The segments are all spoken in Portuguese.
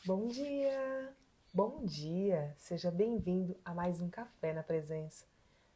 Bom dia! Bom dia! Seja bem-vindo a mais um Café na Presença.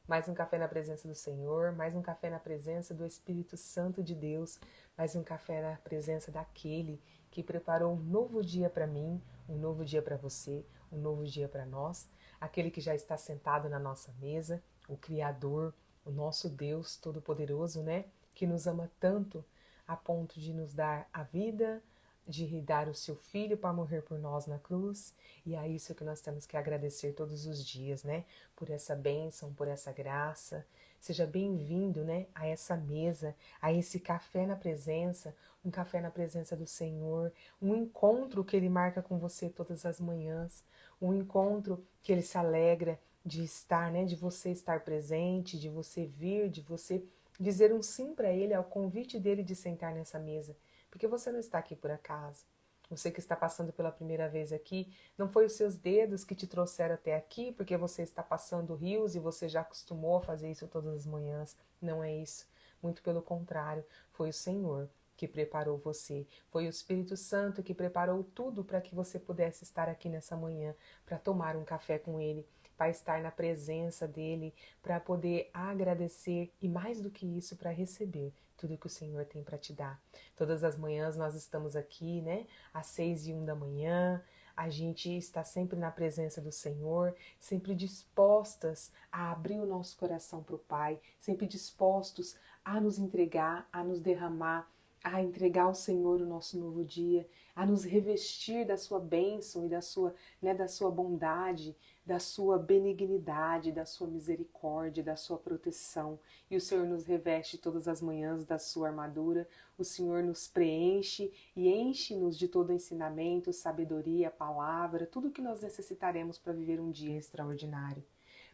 Mais um café na presença do Senhor, mais um café na presença do Espírito Santo de Deus, mais um café na presença daquele que preparou um novo dia para mim, um novo dia para você, um novo dia para nós, aquele que já está sentado na nossa mesa, o Criador, o nosso Deus Todo-Poderoso, né? Que nos ama tanto a ponto de nos dar a vida, de dar o seu filho para morrer por nós na cruz, e é isso que nós temos que agradecer todos os dias, né? Por essa bênção, por essa graça. Seja bem-vindo, né, a essa mesa, a esse café na presença, um café na presença do Senhor, um encontro que Ele marca com você todas as manhãs, um encontro que Ele se alegra de estar, né, de você estar presente, de você vir, de você dizer um sim para Ele, ao convite dele de sentar nessa mesa, porque você não está aqui por acaso. Você que está passando pela primeira vez aqui, não foi os seus dedos que te trouxeram até aqui, porque você está passando rios e você já acostumou a fazer isso todas as manhãs. Não é isso. Muito pelo contrário, foi o Senhor que preparou você. Foi o Espírito Santo que preparou tudo para que você pudesse estar aqui nessa manhã, para tomar um café com Ele, para estar na presença dEle, para poder agradecer e, mais do que isso, para receber tudo que o Senhor tem para te dar. Todas as manhãs nós estamos aqui, né? Às 6:01 da manhã, a gente está sempre na presença do Senhor, sempre dispostas a abrir o nosso coração para o Pai, sempre dispostos a nos entregar, a nos derramar, a entregar ao Senhor o nosso novo dia, a nos revestir da sua bênção e da sua bondade, da sua benignidade, da sua misericórdia, da sua proteção. E o Senhor nos reveste todas as manhãs da sua armadura, o Senhor nos preenche e enche-nos de todo ensinamento, sabedoria, palavra, tudo o que nós necessitaremos para viver um dia extraordinário.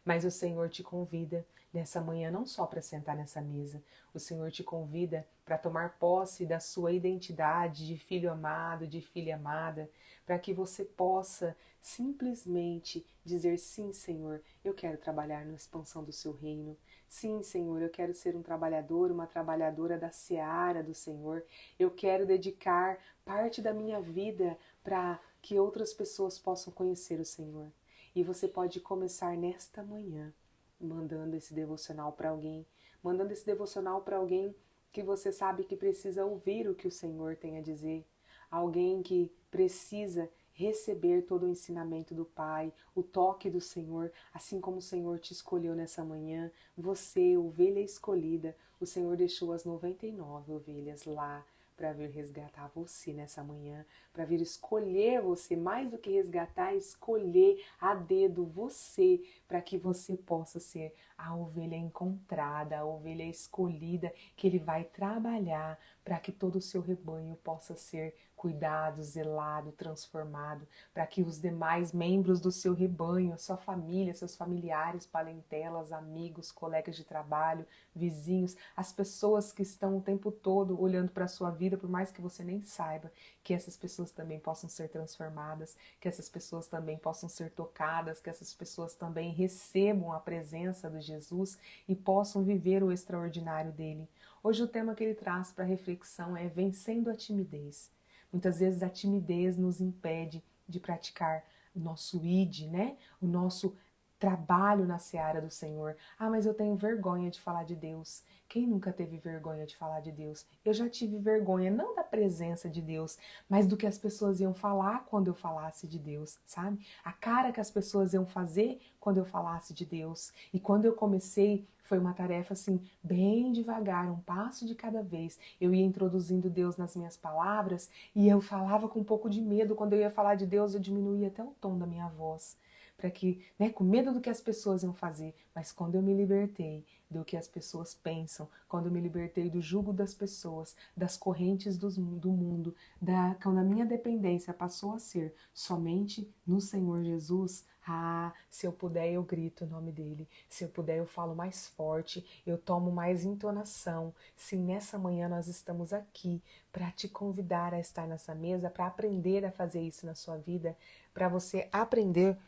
Mas o Senhor te convida nessa manhã não só para sentar nessa mesa, o Senhor te convida para tomar posse da sua identidade de filho amado, de filha amada, para que você possa simplesmente dizer: sim, Senhor, eu quero trabalhar na expansão do seu reino. Sim, Senhor, eu quero ser um trabalhador, uma trabalhadora da seara do Senhor. Eu quero dedicar parte da minha vida para que outras pessoas possam conhecer o Senhor. E você pode começar nesta manhã mandando esse devocional para alguém, mandando esse devocional para alguém que você sabe que precisa ouvir o que o Senhor tem a dizer, alguém que precisa receber todo o ensinamento do Pai, o toque do Senhor, assim como o Senhor te escolheu nessa manhã, você, ovelha escolhida, o Senhor deixou as 99 ovelhas lá para vir resgatar você nessa manhã, para vir escolher você, mais do que resgatar, escolher a dedo você, para que você possa ser a ovelha encontrada, a ovelha escolhida, que Ele vai trabalhar para que todo o seu rebanho possa ser cuidado, zelado, transformado, para que os demais membros do seu rebanho, a sua família, seus familiares, parentelas, amigos, colegas de trabalho, vizinhos, as pessoas que estão o tempo todo olhando para a sua vida, por mais que você nem saiba, que essas pessoas também possam ser transformadas, que essas pessoas também possam ser tocadas, que essas pessoas também recebam a presença de Jesus e possam viver o extraordinário dele. Hoje o tema que ele traz para reflexão é vencendo a timidez. Muitas vezes a timidez nos impede de praticar o nosso id, né? O nosso trabalho na seara do Senhor. Ah, mas eu tenho vergonha de falar de Deus. Quem nunca teve vergonha de falar de Deus? Eu já tive vergonha, não da presença de Deus, mas do que as pessoas iam falar quando eu falasse de Deus, sabe? A cara que as pessoas iam fazer quando eu falasse de Deus. E quando eu comecei, foi uma tarefa assim, bem devagar, um passo de cada vez. Eu ia introduzindo Deus nas minhas palavras e eu falava com um pouco de medo. Quando eu ia falar de Deus, eu diminuía até o tom da minha voz para que, né, com medo do que as pessoas iam fazer, mas quando eu me libertei do que as pessoas pensam, quando eu me libertei do jugo das pessoas, das correntes do mundo, quando a minha dependência passou a ser somente no Senhor Jesus, se eu puder eu grito o nome dele, se eu puder eu falo mais forte, eu tomo mais entonação. Sim, nessa manhã nós estamos aqui para te convidar a estar nessa mesa, para aprender a fazer isso na sua vida, para você aprender.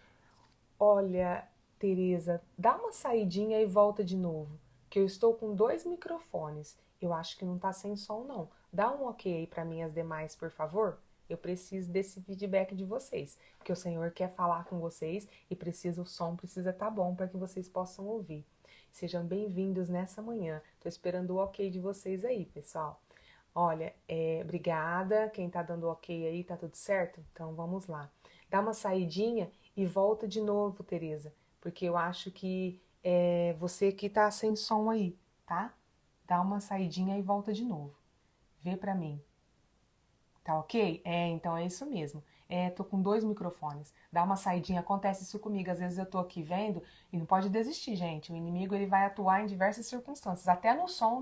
Olha, Tereza, dá uma saidinha e volta de novo, que eu estou com dois microfones. Eu acho que não tá sem som, não. Dá um ok aí para mim as demais, por favor? Eu preciso desse feedback de vocês, porque o Senhor quer falar com vocês e o som precisa estar bom para que vocês possam ouvir. Sejam bem-vindos nessa manhã. Estou esperando o ok de vocês aí, pessoal. Olha, obrigada. Quem tá dando ok aí, tá tudo certo? Então vamos lá. Dá uma saidinha e volta de novo, Tereza, porque eu acho que é você que tá sem som aí, tá? Dá uma saidinha e volta de novo. Vê pra mim. Tá ok? Então é isso mesmo. Tô com dois microfones. Dá uma saidinha, acontece isso comigo. Às vezes eu tô aqui vendo e não pode desistir, gente. O inimigo ele vai atuar em diversas circunstâncias. Até no som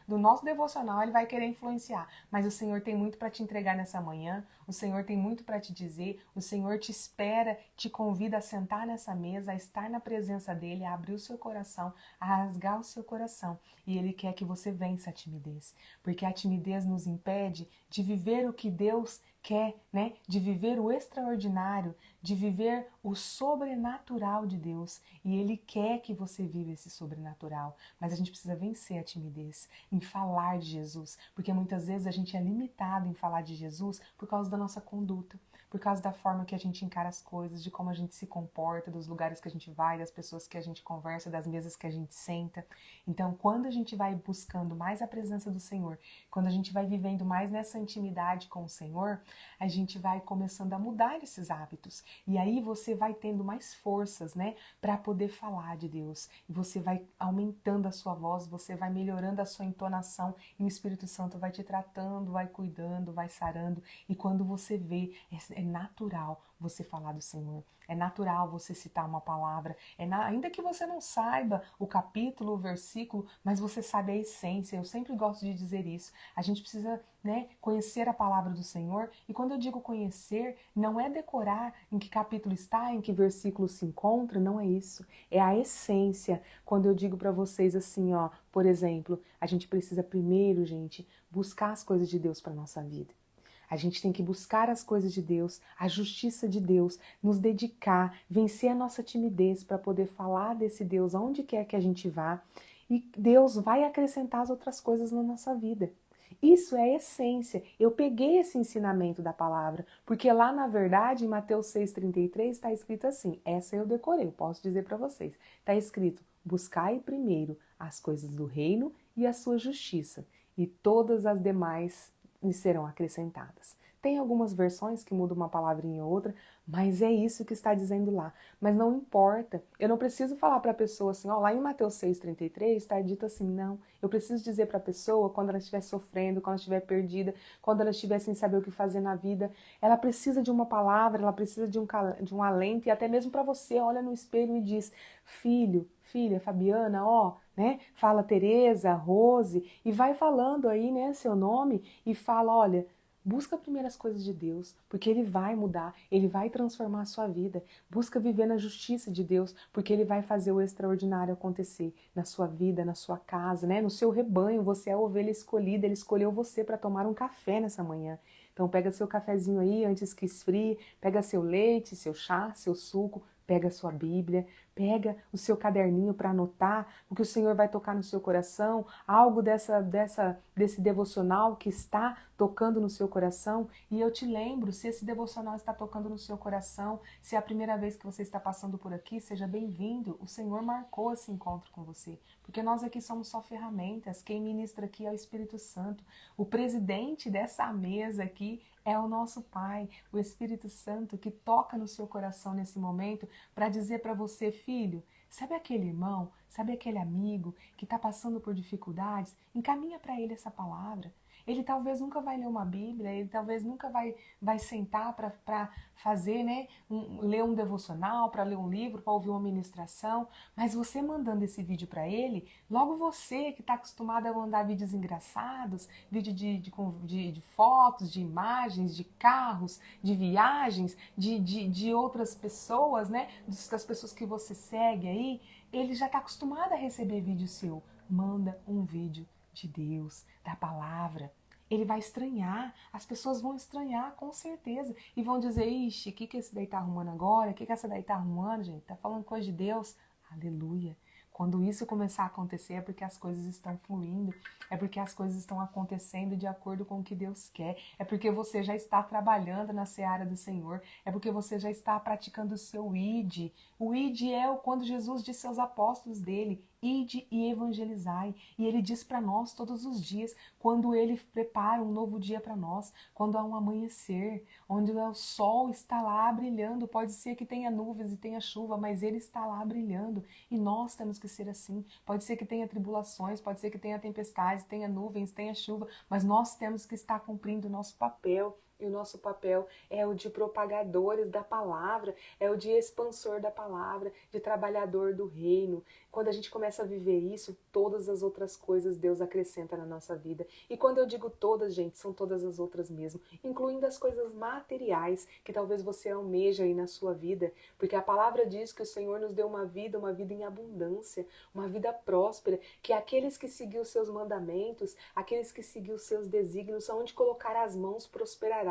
do nosso devocional ele vai querer influenciar. Mas o Senhor tem muito para te entregar nessa manhã. O Senhor tem muito para te dizer. O Senhor te espera, te convida a sentar nessa mesa, a estar na presença dele, a abrir o seu coração, a rasgar o seu coração. E ele quer que você vença a timidez. Porque a timidez nos impede de viver o que Deus quer, né? De viver o extraordinário, de viver o sobrenatural de Deus. E Ele quer que você viva esse sobrenatural. Mas a gente precisa vencer a timidez em falar de Jesus. Porque muitas vezes a gente é limitado em falar de Jesus por causa da nossa conduta, por causa da forma que a gente encara as coisas, de como a gente se comporta, dos lugares que a gente vai, das pessoas que a gente conversa, das mesas que a gente senta. Então, quando a gente vai buscando mais a presença do Senhor, quando a gente vai vivendo mais nessa intimidade com o Senhor, a gente vai começando a mudar esses hábitos. E aí você vai tendo mais forças, né, para poder falar de Deus. E você vai aumentando a sua voz, você vai melhorando a sua entonação e o Espírito Santo vai te tratando, vai cuidando, vai sarando. E quando você vê, é natural você falar do Senhor. É natural você citar uma palavra. Ainda que você não saiba o capítulo, o versículo, mas você sabe a essência. Eu sempre gosto de dizer isso. A gente precisa, né, conhecer a palavra do Senhor. E quando eu digo conhecer, não é decorar em que capítulo está, em que versículo se encontra, não é isso. É a essência. Quando eu digo para vocês assim, ó, por exemplo, a gente precisa primeiro, gente, buscar as coisas de Deus para nossa vida. A gente tem que buscar as coisas de Deus, a justiça de Deus, nos dedicar, vencer a nossa timidez para poder falar desse Deus aonde quer que a gente vá. E Deus vai acrescentar as outras coisas na nossa vida. Isso é a essência. Eu peguei esse ensinamento da palavra, porque lá na verdade, em Mateus 6,33, está escrito assim, essa eu decorei, posso dizer para vocês. Está escrito, buscai primeiro as coisas do reino e a sua justiça, e todas as demais lhe serão acrescentadas. Tem algumas versões que mudam uma palavrinha ou outra, mas é isso que está dizendo lá. Mas não importa, eu não preciso falar para a pessoa assim, ó, lá em Mateus 6,33 está dito assim, não. Eu preciso dizer para a pessoa, quando ela estiver sofrendo, quando ela estiver perdida, quando ela estiver sem saber o que fazer na vida, ela precisa de uma palavra, ela precisa de um alento, e até mesmo para você, olha no espelho e diz, filho, filha, Fabiana, ó, né? Fala Tereza, Rose, e vai falando aí, né, seu nome, e fala, olha, busca primeiro as coisas de Deus, porque Ele vai mudar, Ele vai transformar a sua vida. Busca viver na justiça de Deus, porque Ele vai fazer o extraordinário acontecer na sua vida, na sua casa, né? No seu rebanho. Você é a ovelha escolhida, Ele escolheu você para tomar um café nessa manhã. Então pega seu cafezinho aí antes que esfrie, pega seu leite, seu chá, seu suco, pega a sua Bíblia, pega o seu caderninho para anotar, porque o Senhor vai tocar no seu coração, algo desse devocional que está tocando no seu coração. E eu te lembro, se esse devocional está tocando no seu coração, se é a primeira vez que você está passando por aqui, seja bem-vindo. O Senhor marcou esse encontro com você, porque nós aqui somos só ferramentas. Quem ministra aqui é o Espírito Santo. O presidente dessa mesa aqui é o nosso Pai, o Espírito Santo, que toca no seu coração nesse momento para dizer para você, filho, sabe aquele irmão, sabe aquele amigo que está passando por dificuldades? Encaminha para ele essa palavra. Ele talvez nunca vai ler uma Bíblia, ele talvez nunca vai sentar para fazer, né, ler um devocional, para ler um livro, para ouvir uma ministração, mas você mandando esse vídeo para ele, logo você que está acostumado a mandar vídeos engraçados, vídeo de fotos, de imagens, de carros, de viagens, de outras pessoas, né, das pessoas que você segue aí, ele já está acostumado a receber vídeo seu. Manda um vídeo de Deus, da palavra. Ele vai estranhar, as pessoas vão estranhar com certeza e vão dizer, ixi, o que esse daí tá arrumando agora? O que essa daí tá arrumando, gente? Tá falando coisa de Deus? Aleluia! Quando isso começar a acontecer, é porque as coisas estão fluindo, é porque as coisas estão acontecendo de acordo com o que Deus quer, é porque você já está trabalhando na seara do Senhor, é porque você já está praticando o seu ID. O ID é quando Jesus disse aos apóstolos dele, ide e evangelizai. E ele diz para nós todos os dias, quando ele prepara um novo dia para nós, quando há um amanhecer, onde o sol está lá brilhando, pode ser que tenha nuvens e tenha chuva, mas ele está lá brilhando. E nós temos que ser assim. Pode ser que tenha tribulações, pode ser que tenha tempestades, tenha nuvens, tenha chuva, mas nós temos que estar cumprindo o nosso papel. E o nosso papel é o de propagadores da palavra, é o de expansor da palavra, de trabalhador do reino. Quando a gente começa a viver isso, todas as outras coisas Deus acrescenta na nossa vida. E quando eu digo todas, gente, são todas as outras mesmo, incluindo as coisas materiais que talvez você almeja aí na sua vida, porque a palavra diz que o Senhor nos deu uma vida em abundância, uma vida próspera, que aqueles que seguiu os seus mandamentos, aqueles que seguiu os seus desígnios, onde colocar as mãos prosperará,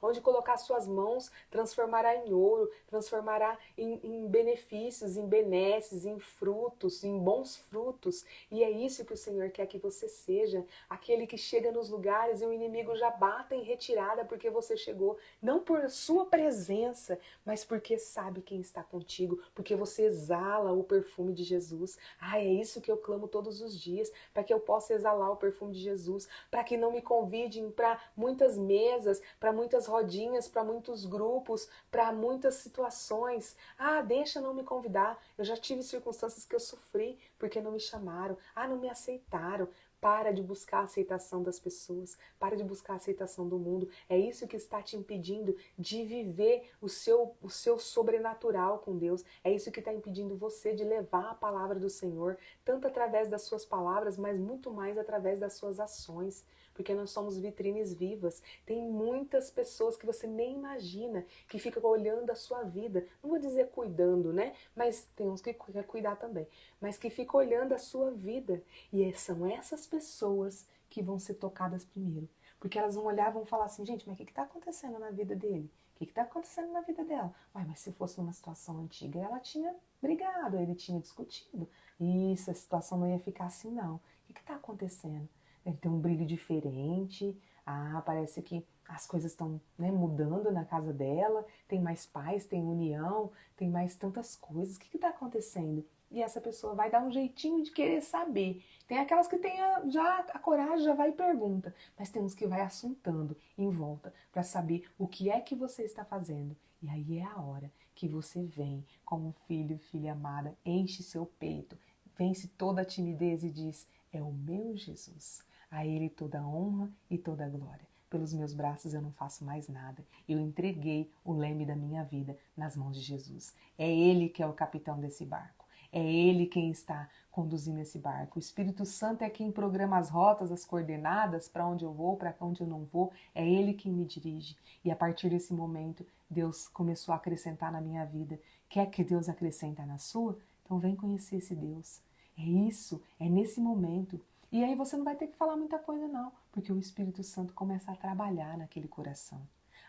onde colocar suas mãos transformará em ouro, transformará em benefícios, em benesses, em frutos, em bons frutos. E é isso que o Senhor quer que você seja, aquele que chega nos lugares e o inimigo já bata em retirada porque você chegou, não por sua presença, mas porque sabe quem está contigo, porque você exala o perfume de Jesus. Ah, é isso que eu clamo todos os dias, para que eu possa exalar o perfume de Jesus, para que não me convidem para muitas mesas, para muitas rodinhas, para muitos grupos, para muitas situações. Ah, deixa não me convidar. Eu já tive circunstâncias que eu sofri porque não me chamaram. Ah, não me aceitaram. Para de buscar a aceitação das pessoas, para de buscar a aceitação do mundo. É isso que está te impedindo de viver o seu sobrenatural com Deus. É isso que está impedindo você de levar a palavra do Senhor, tanto através das suas palavras, mas muito mais através das suas ações. Porque nós somos vitrines vivas. Tem muitas pessoas que você nem imagina que ficam olhando a sua vida. Não vou dizer cuidando, né? Mas tem uns que quer cuidar também. Mas que ficam olhando a sua vida. E são essas pessoas que vão ser tocadas primeiro. Porque elas vão olhar e vão falar assim, gente, mas o que está acontecendo na vida dele? O que está acontecendo na vida dela? Uai, mas se fosse uma situação antiga, ela tinha brigado, ele tinha discutido. Isso, a situação não ia ficar assim, não. O que está acontecendo? Ele tem um brilho diferente. Ah, parece que as coisas estão, né, mudando na casa dela. Tem mais paz, tem união, tem mais tantas coisas. O que está acontecendo? E essa pessoa vai dar um jeitinho de querer saber. Tem aquelas que têm já a coragem, já vai e pergunta. Mas tem uns que vai assuntando em volta para saber o que é que você está fazendo. E aí é a hora que você vem como filho, filha amada, enche seu peito, vence toda a timidez e diz, é o meu Jesus. A Ele toda a honra e toda a glória. Pelos meus braços eu não faço mais nada. Eu entreguei o leme da minha vida nas mãos de Jesus. É Ele que é o capitão desse barco. É Ele quem está conduzindo esse barco. O Espírito Santo é quem programa as rotas, as coordenadas, para onde eu vou, para onde eu não vou. É Ele quem me dirige. E a partir desse momento, Deus começou a acrescentar na minha vida. Quer que Deus acrescente na sua? Então vem conhecer esse Deus. É isso, é nesse momento. E aí você não vai ter que falar muita coisa não, porque o Espírito Santo começa a trabalhar naquele coração.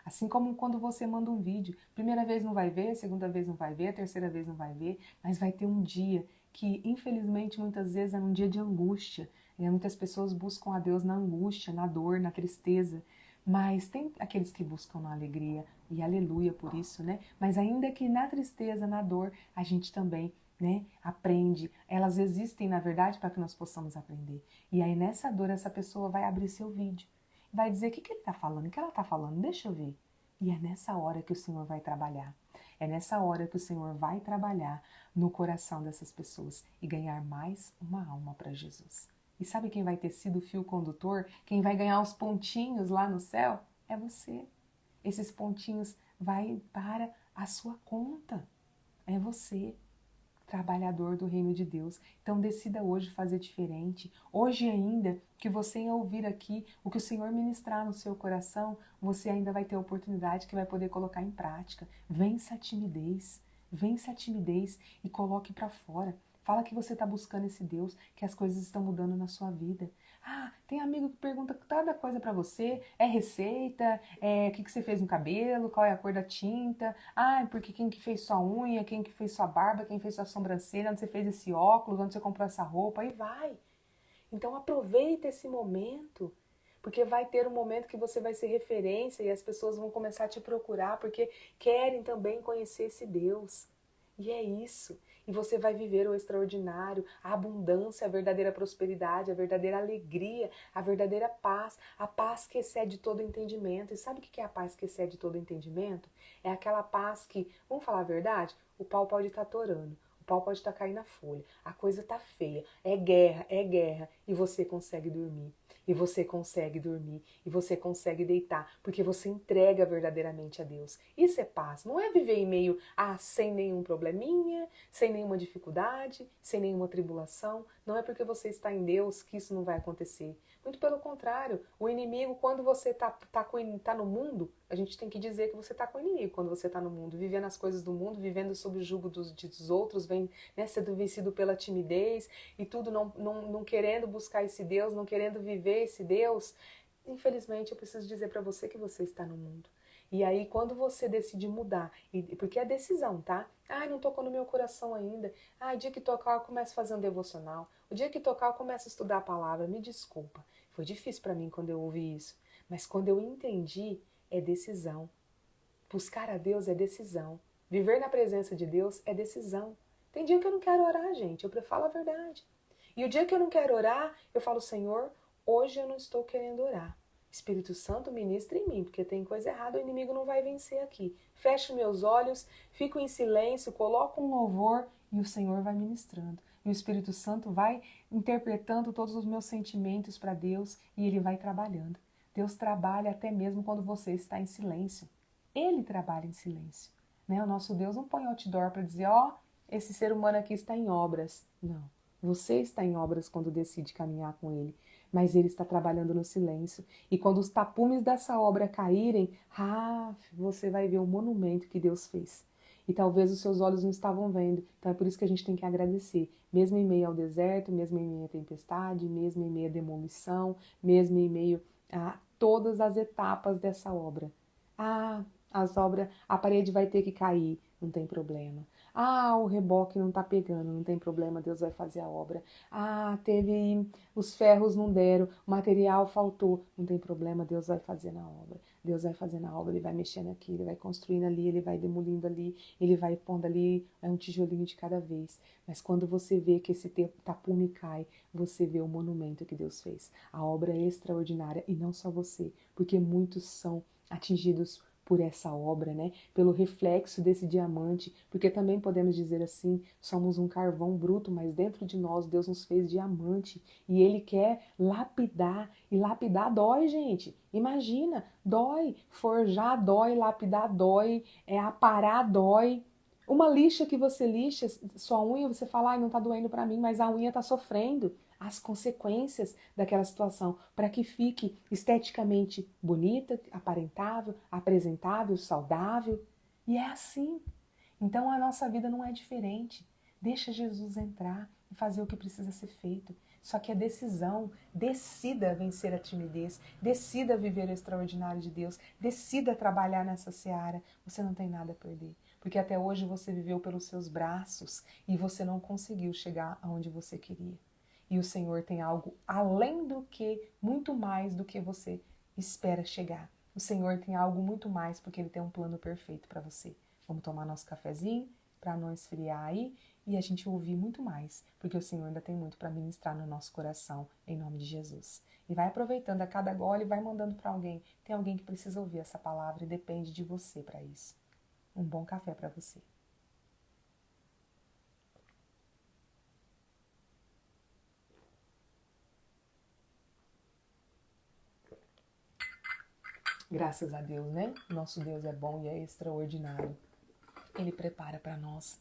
Assim como quando você manda um vídeo, primeira vez não vai ver, segunda vez não vai ver, terceira vez não vai ver, mas vai ter um dia que, infelizmente, muitas vezes é um dia de angústia. E muitas pessoas buscam a Deus na angústia, na dor, na tristeza. Mas tem aqueles que buscam na alegria, e aleluia por isso, né? Mas ainda que na tristeza, na dor, a gente também, né, aprende. Elas existem, na verdade, para que nós possamos aprender. E aí, nessa dor, essa pessoa vai abrir seu vídeo. Vai dizer, o que ele está falando? O que ela está falando? Deixa eu ver. E é nessa hora que o Senhor vai trabalhar. É nessa hora que o Senhor vai trabalhar no coração dessas pessoas e ganhar mais uma alma para Jesus. E sabe quem vai ter sido o fio condutor? Quem vai ganhar os pontinhos lá no céu? É você. Esses pontinhos vai para a sua conta. É você, trabalhador do reino de Deus. Então decida hoje fazer diferente. Hoje ainda, que você ia ouvir aqui o que o Senhor ministrar no seu coração, você ainda vai ter a oportunidade que vai poder colocar em prática. Vença a timidez e coloque para fora. Fala que você está buscando esse Deus, que as coisas estão mudando na sua vida. Ah, tem amigo que pergunta cada coisa pra você, é receita, o que você fez no cabelo, qual é a cor da tinta, ah, porque quem que fez sua unha, quem que fez sua barba, quem fez sua sobrancelha, onde você fez esse óculos, onde você comprou essa roupa, aí vai. Então aproveita esse momento, porque vai ter um momento que você vai ser referência e as pessoas vão começar a te procurar porque querem também conhecer esse Deus. E é isso. E você vai viver o extraordinário, a abundância, a verdadeira prosperidade, a verdadeira alegria, a verdadeira paz, a paz que excede todo entendimento. E sabe o que é a paz que excede todo entendimento? É aquela paz que, vamos falar a verdade? O pau pode estar torando, o pau pode estar caindo na folha, a coisa tá feia, é guerra, e você consegue dormir. E você consegue dormir, e você consegue deitar, porque você entrega verdadeiramente a Deus. Isso é paz, não é viver em meio a sem nenhum probleminha, sem nenhuma dificuldade, sem nenhuma tribulação. Não é porque você está em Deus que isso não vai acontecer. Muito pelo contrário, o inimigo, quando você tá no mundo, a gente tem que dizer que você está com o inimigo quando você está no mundo, vivendo as coisas do mundo, vivendo sob o jugo dos outros, vem, né, sendo vencido pela timidez e tudo, não querendo buscar esse Deus, não querendo viver esse Deus. Infelizmente, eu preciso dizer para você que você está no mundo. E aí, quando você decide mudar, porque é decisão, tá? Ai, não tocou no meu coração ainda. Ah, o dia que tocar, eu começo a fazer um devocional. O dia que tocar, eu começo a estudar a palavra. Me desculpa. Foi difícil para mim quando eu ouvi isso. Mas quando eu entendi, é decisão. Buscar a Deus é decisão. Viver na presença de Deus é decisão. Tem dia que eu não quero orar, gente. Eu falo a verdade. E o dia que eu não quero orar, eu falo, Senhor, hoje eu não estou querendo orar. Espírito Santo, ministra em mim, porque tem coisa errada, o inimigo não vai vencer aqui. Fecho meus olhos, fico em silêncio, coloco um louvor e o Senhor vai ministrando. E o Espírito Santo vai interpretando todos os meus sentimentos para Deus e ele vai trabalhando. Deus trabalha até mesmo quando você está em silêncio. Ele trabalha em silêncio. Né? O nosso Deus não põe outdoor para dizer, ó, esse ser humano aqui está em obras. Não. Você está em obras quando decide caminhar com ele, mas ele está trabalhando no silêncio. E quando os tapumes dessa obra caírem, você vai ver o monumento que Deus fez. E talvez os seus olhos não estavam vendo. Então é por isso que a gente tem que agradecer. Mesmo em meio ao deserto, mesmo em meio à tempestade, mesmo em meio à demolição, mesmo em meio a todas as etapas dessa obra. Ah, a parede vai ter que cair, não tem problema. Ah, o reboque não tá pegando, não tem problema, Deus vai fazer a obra. Ah, os ferros não deram, o material faltou, não tem problema, Deus vai fazer na obra. Deus vai fazer na obra, ele vai mexendo aqui, ele vai construindo ali, ele vai demolindo ali, ele vai pondo ali, é um tijolinho de cada vez. Mas quando você vê que esse tapume cai, você vê o monumento que Deus fez. A obra é extraordinária e não só você, porque muitos são atingidos por essa obra, né? Pelo reflexo desse diamante, porque também podemos dizer assim, somos um carvão bruto, mas dentro de nós Deus nos fez diamante e Ele quer lapidar, e lapidar dói, gente. Imagina, dói, forjar dói, lapidar dói, aparar dói. Uma lixa que você lixa, sua unha, você fala, ai, não tá doendo para mim, mas a unha tá sofrendo as consequências daquela situação, para que fique esteticamente bonita, aparentável, apresentável, saudável. E é assim. Então a nossa vida não é diferente. Deixa Jesus entrar e fazer o que precisa ser feito. Só que é decisão. Decida vencer a timidez. Decida viver o extraordinário de Deus. Decida trabalhar nessa seara. Você não tem nada a perder. Porque até hoje você viveu pelos seus braços e você não conseguiu chegar aonde você queria. E o Senhor tem algo além do que, muito mais do que você espera chegar. O Senhor tem algo muito mais porque Ele tem um plano perfeito para você. Vamos tomar nosso cafezinho para não esfriar aí e a gente ouvir muito mais, porque o Senhor ainda tem muito para ministrar no nosso coração, em nome de Jesus. E vai aproveitando a cada gole e vai mandando para alguém. Tem alguém que precisa ouvir essa palavra e depende de você para isso. Um bom café para você. Graças a Deus, né? Nosso Deus é bom e é extraordinário. Ele prepara para nós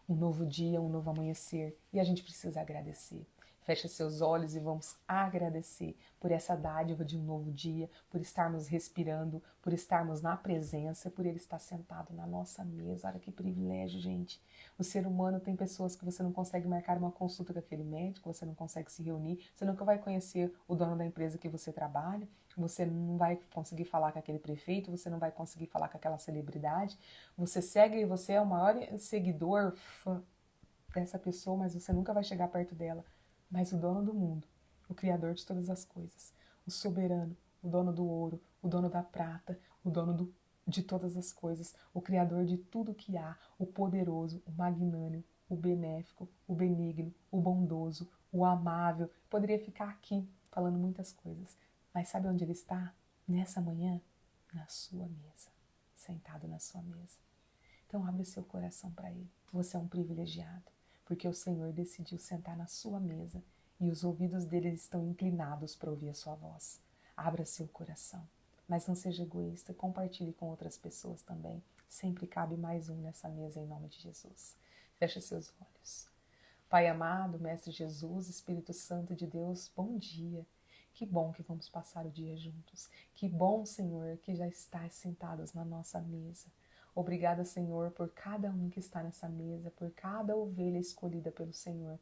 um novo dia, um novo amanhecer e a gente precisa agradecer. Feche seus olhos e vamos agradecer por essa dádiva de um novo dia, por estarmos respirando, por estarmos na presença, por Ele estar sentado na nossa mesa. Olha que privilégio, gente. O ser humano tem pessoas que você não consegue marcar uma consulta com aquele médico, você não consegue se reunir, você nunca vai conhecer o dono da empresa que você trabalha, você não vai conseguir falar com aquele prefeito, você não vai conseguir falar com aquela celebridade. Você segue, você é o maior seguidor, fã dessa pessoa, mas você nunca vai chegar perto dela. Mas o dono do mundo, o Criador de todas as coisas, o soberano, o dono do ouro, o dono da prata, o dono de todas as coisas, o Criador de tudo que há, o poderoso, o magnânimo, o benéfico, o benigno, o bondoso, o amável. Poderia ficar aqui falando muitas coisas, mas sabe onde Ele está? Nessa manhã, na sua mesa, sentado na sua mesa. Então abre seu coração para Ele. Você é um privilegiado, porque o Senhor decidiu sentar na sua mesa e os ouvidos dele estão inclinados para ouvir a sua voz. Abra seu coração, mas não seja egoísta, compartilhe com outras pessoas também. Sempre cabe mais um nessa mesa em nome de Jesus. Feche seus olhos. Pai amado, Mestre Jesus, Espírito Santo de Deus, bom dia. Que bom que vamos passar o dia juntos. Que bom, Senhor, que já estás sentados na nossa mesa. Obrigada, Senhor, por cada um que está nessa mesa, por cada ovelha escolhida pelo Senhor.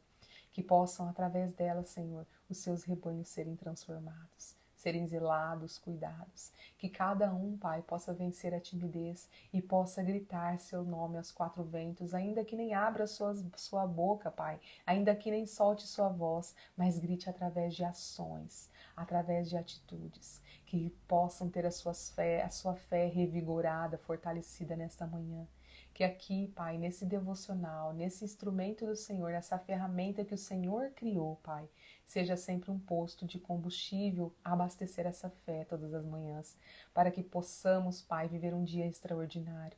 Que possam, através dela, Senhor, os seus rebanhos serem transformados, serem zelados, cuidados. Que cada um, Pai, possa vencer a timidez e possa gritar seu nome aos quatro ventos, ainda que nem abra sua boca, Pai, ainda que nem solte sua voz, mas grite através de ações, através de atitudes. Que possam ter a sua fé revigorada, fortalecida nesta manhã. Que aqui, Pai, nesse devocional, nesse instrumento do Senhor, essa ferramenta que o Senhor criou, Pai, seja sempre um posto de combustível a abastecer essa fé todas as manhãs, para que possamos, Pai, viver um dia extraordinário.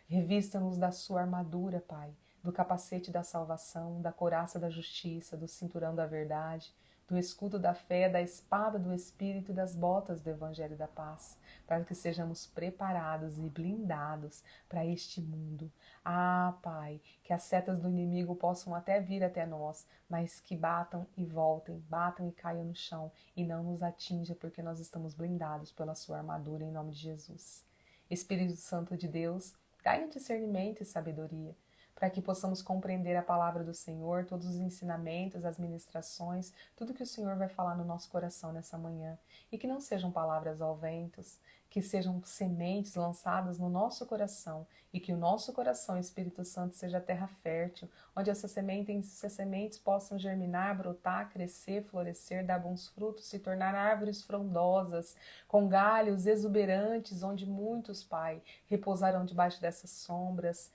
Revista-nos da sua armadura, Pai, do capacete da salvação, da couraça da justiça, do cinturão da verdade, do escudo da fé, da espada do Espírito e das botas do Evangelho da Paz, para que sejamos preparados e blindados para este mundo. Ah, Pai, que as setas do inimigo possam até vir até nós, mas que batam e voltem, batam e caiam no chão e não nos atinja, porque nós estamos blindados pela sua armadura, em nome de Jesus. Espírito Santo de Deus, dai-nos discernimento e sabedoria, para que possamos compreender a palavra do Senhor, todos os ensinamentos, as ministrações, tudo que o Senhor vai falar no nosso coração nessa manhã. E que não sejam palavras ao vento, que sejam sementes lançadas no nosso coração e que o nosso coração, Espírito Santo, seja terra fértil, onde essas sementes possam germinar, brotar, crescer, florescer, dar bons frutos, se tornar árvores frondosas, com galhos exuberantes, onde muitos, Pai, repousarão debaixo dessas sombras,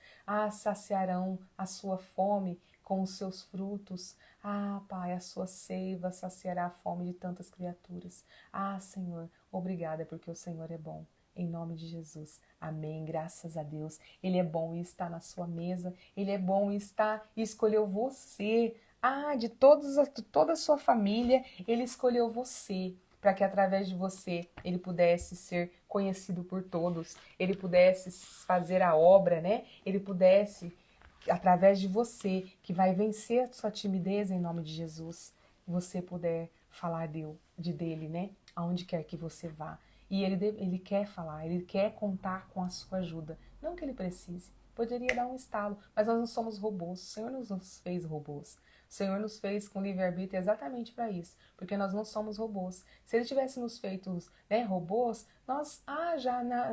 saciarão a sua fome com os seus frutos. Ah, Pai, a sua seiva saciará a fome de tantas criaturas. Ah, Senhor, obrigada porque o Senhor é bom. Em nome de Jesus. Amém. Graças a Deus. Ele é bom e está na sua mesa. Ele é bom e está e escolheu você. De toda a sua família, ele escolheu você, para que através de você ele pudesse ser conhecido por todos, ele pudesse fazer a obra, né? Ele pudesse, através de você, que vai vencer a sua timidez em nome de Jesus, você puder falar dele, né? Aonde quer que você vá. E ele quer falar, ele quer contar com a sua ajuda. Não que ele precise, poderia dar um estalo, mas nós não somos robôs, o Senhor nos fez robôs. O Senhor nos fez com livre-arbítrio exatamente para isso, porque nós não somos robôs. Se Ele tivesse nos feito, né, robôs, nós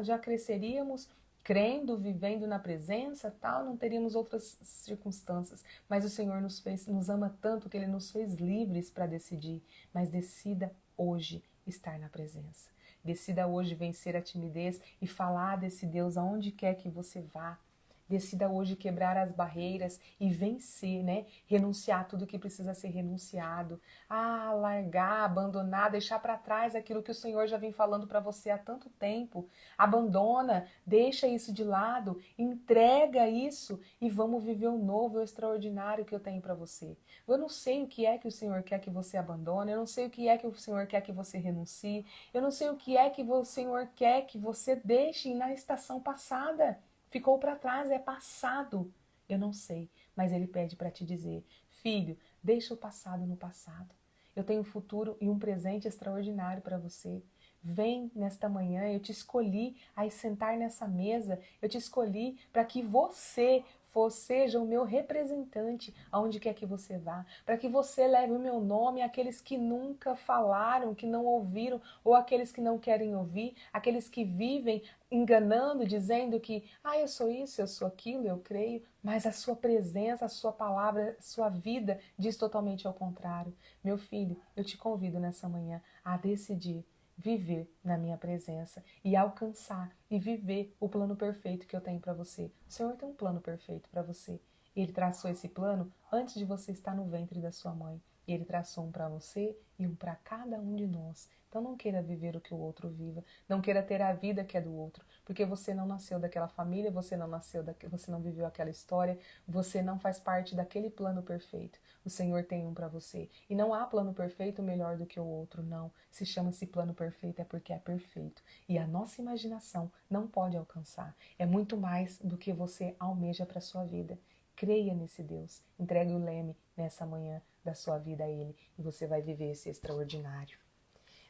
já cresceríamos crendo, vivendo na presença, tal, não teríamos outras circunstâncias. Mas o Senhor nos ama tanto que Ele nos fez livres para decidir. Mas decida hoje estar na presença. Decida hoje vencer a timidez e falar desse Deus aonde quer que você vá. Decida hoje quebrar as barreiras e vencer, né? Renunciar tudo que precisa ser renunciado. Largar, abandonar, deixar para trás aquilo que o Senhor já vem falando para você há tanto tempo. Abandona, deixa isso de lado, entrega isso e vamos viver o novo, o extraordinário que eu tenho para você. Eu não sei o que é que o Senhor quer que você abandone, eu não sei o que é que o Senhor quer que você renuncie, eu não sei o que é que o Senhor quer que você deixe na estação passada. Ficou para trás, é passado. Eu não sei, mas ele pede para te dizer: filho, Deixa o passado no passado. Eu tenho um futuro e um presente extraordinário para você. Vem nesta manhã, eu te escolhi a sentar nessa mesa, eu te escolhi para que você seja o meu representante aonde quer que você vá, para que você leve o meu nome àqueles que nunca falaram, que não ouviram, ou àqueles que não querem ouvir, aqueles que vivem enganando, dizendo que, eu sou isso, eu sou aquilo, eu creio, mas a sua presença, a sua palavra, a sua vida diz totalmente ao contrário. Meu filho, eu te convido nessa manhã a decidir viver na minha presença e alcançar e viver o plano perfeito que eu tenho para você. O Senhor tem um plano perfeito para você. Ele traçou esse plano antes de você estar no ventre da sua mãe. E Ele traçou um para você e um para cada um de nós. Então não queira viver o que o outro viva, não queira ter a vida que é do outro, porque você não nasceu daquela família, você não viveu aquela história, você não faz parte daquele plano perfeito. O Senhor tem um para você. E não há plano perfeito melhor do que o outro, não. Se chama esse plano perfeito é porque é perfeito. E a nossa imaginação não pode alcançar. É muito mais do que você almeja para a sua vida. Creia nesse Deus. Entregue o leme nessa manhã da sua vida a Ele e você vai viver esse extraordinário.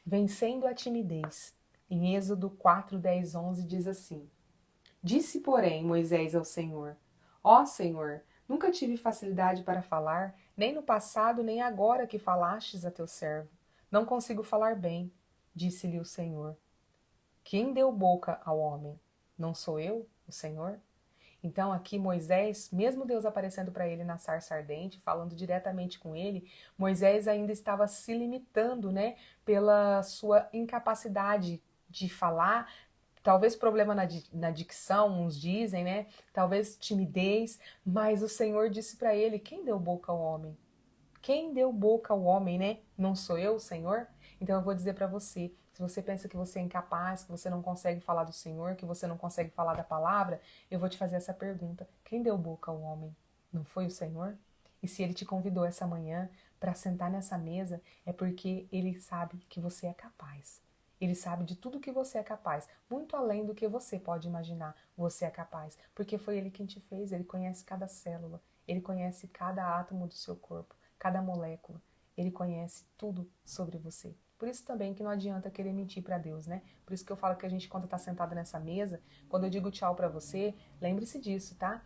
Vencendo a timidez. Em Êxodo 4, 10, 11 diz assim: Disse, porém, Moisés ao Senhor: Ó Senhor, nunca tive facilidade para falar, nem no passado, nem agora que falastes a teu servo. Não consigo falar bem. Disse-lhe o Senhor: Quem deu boca ao homem? Não sou eu, o Senhor? Então aqui Moisés, mesmo Deus aparecendo para ele na sarça ardente, falando diretamente com ele, Moisés ainda estava se limitando, né, pela sua incapacidade de falar, talvez problema na dicção, uns dizem, né, talvez timidez, mas o Senhor disse para ele: quem deu boca ao homem? Quem deu boca ao homem, né? Não sou eu, o Senhor? Então eu vou dizer para você, se você pensa que você é incapaz, que você não consegue falar do Senhor, que você não consegue falar da palavra, eu vou te fazer essa pergunta: quem deu boca ao homem? Não foi o Senhor? E se ele te convidou essa manhã para sentar nessa mesa, é porque ele sabe que você é capaz. Ele sabe de tudo que você é capaz, muito além do que você pode imaginar. Você é capaz, porque foi ele quem te fez, ele conhece cada célula, ele conhece cada átomo do seu corpo, cada molécula. Ele conhece tudo sobre você. Por isso também que não adianta querer mentir para Deus, né? Por isso que eu falo que a gente, quando tá sentada nessa mesa, quando eu digo tchau para você, lembre-se disso, tá?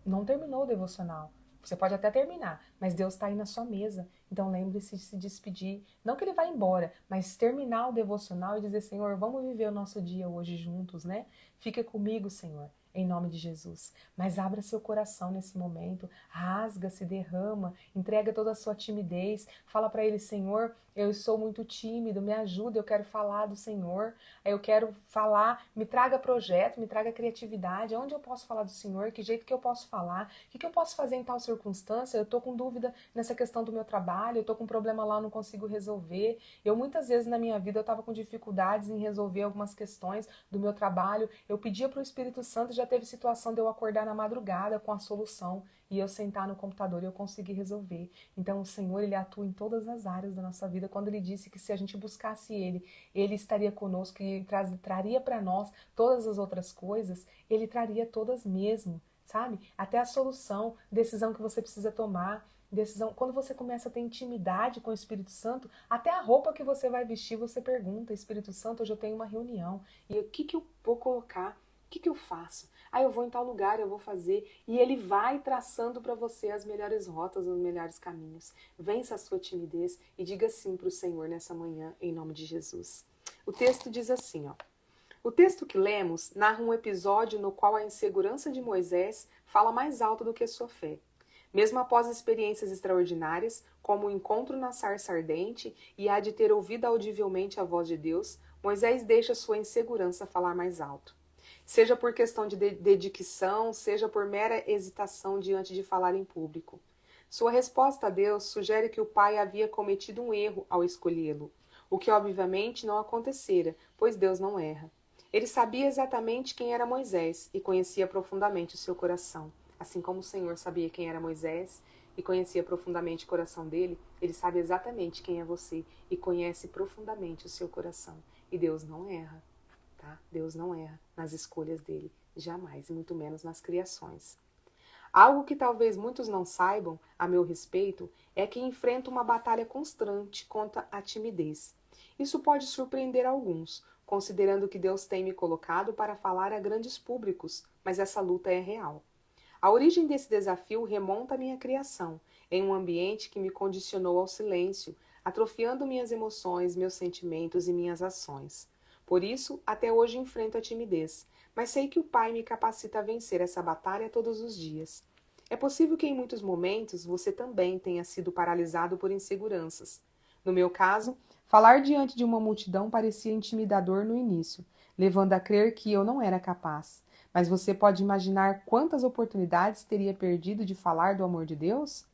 Não terminou o devocional. Você pode até terminar, mas Deus está aí na sua mesa. Então lembre-se de se despedir. Não que ele vá embora, mas terminar o devocional e dizer: Senhor, vamos viver o nosso dia hoje juntos, né? Fica comigo, Senhor, em nome de Jesus. Mas abra seu coração nesse momento, rasga, se derrama, entrega toda a sua timidez. Fala para ele: Senhor, eu sou muito tímido, me ajuda, eu quero falar do Senhor. Eu quero falar, me traga projeto, me traga criatividade. Onde eu posso falar do Senhor? Que jeito que eu posso falar? O que eu posso fazer em tal circunstância? Eu tô com dúvida nessa questão do meu trabalho, eu tô com um problema lá, eu não consigo resolver. Eu muitas vezes na minha vida eu tava com dificuldades em resolver algumas questões do meu trabalho. Eu pedia para o Espírito Santo, já teve situação de eu acordar na madrugada com a solução e eu sentar no computador e eu conseguir resolver. Então o Senhor, ele atua em todas as áreas da nossa vida. Quando ele disse que se a gente buscasse ele estaria conosco e traria para nós todas as outras coisas, ele traria todas mesmo, sabe? Até a solução, decisão que você precisa tomar, decisão. Quando você começa a ter intimidade com o Espírito Santo, até a roupa que você vai vestir, você pergunta: Espírito Santo, hoje eu tenho uma reunião, e o que eu vou colocar? O que eu faço? Eu vou em tal lugar, eu vou fazer. E ele vai traçando para você as melhores rotas, os melhores caminhos. Vença a sua timidez e diga sim para o Senhor nessa manhã, em nome de Jesus. O texto diz assim, ó. O texto que lemos narra um episódio no qual a insegurança de Moisés fala mais alto do que sua fé. Mesmo após experiências extraordinárias, como o encontro na sarça ardente e a de ter ouvido audivelmente a voz de Deus, Moisés deixa sua insegurança falar mais alto. Seja por questão de dicção, seja por mera hesitação diante de falar em público. Sua resposta a Deus sugere que o pai havia cometido um erro ao escolhê-lo, o que obviamente não acontecera, pois Deus não erra. Ele sabia exatamente quem era Moisés e conhecia profundamente o seu coração. Assim como o Senhor sabia quem era Moisés e conhecia profundamente o coração dele, ele sabe exatamente quem é você e conhece profundamente o seu coração. E Deus não erra. Tá? Deus não erra nas escolhas dele, jamais, e muito menos nas criações. Algo que talvez muitos não saibam a meu respeito é que enfrento uma batalha constante contra a timidez. Isso pode surpreender alguns, considerando que Deus tem me colocado para falar a grandes públicos, mas essa luta é real. A origem desse desafio remonta à minha criação, em um ambiente que me condicionou ao silêncio, atrofiando minhas emoções, meus sentimentos e minhas ações. Por isso, até hoje enfrento a timidez, mas sei que o Pai me capacita a vencer essa batalha todos os dias. É possível que em muitos momentos você também tenha sido paralisado por inseguranças. No meu caso, falar diante de uma multidão parecia intimidador no início, levando a crer que eu não era capaz. Mas você pode imaginar quantas oportunidades teria perdido de falar do amor de Deus?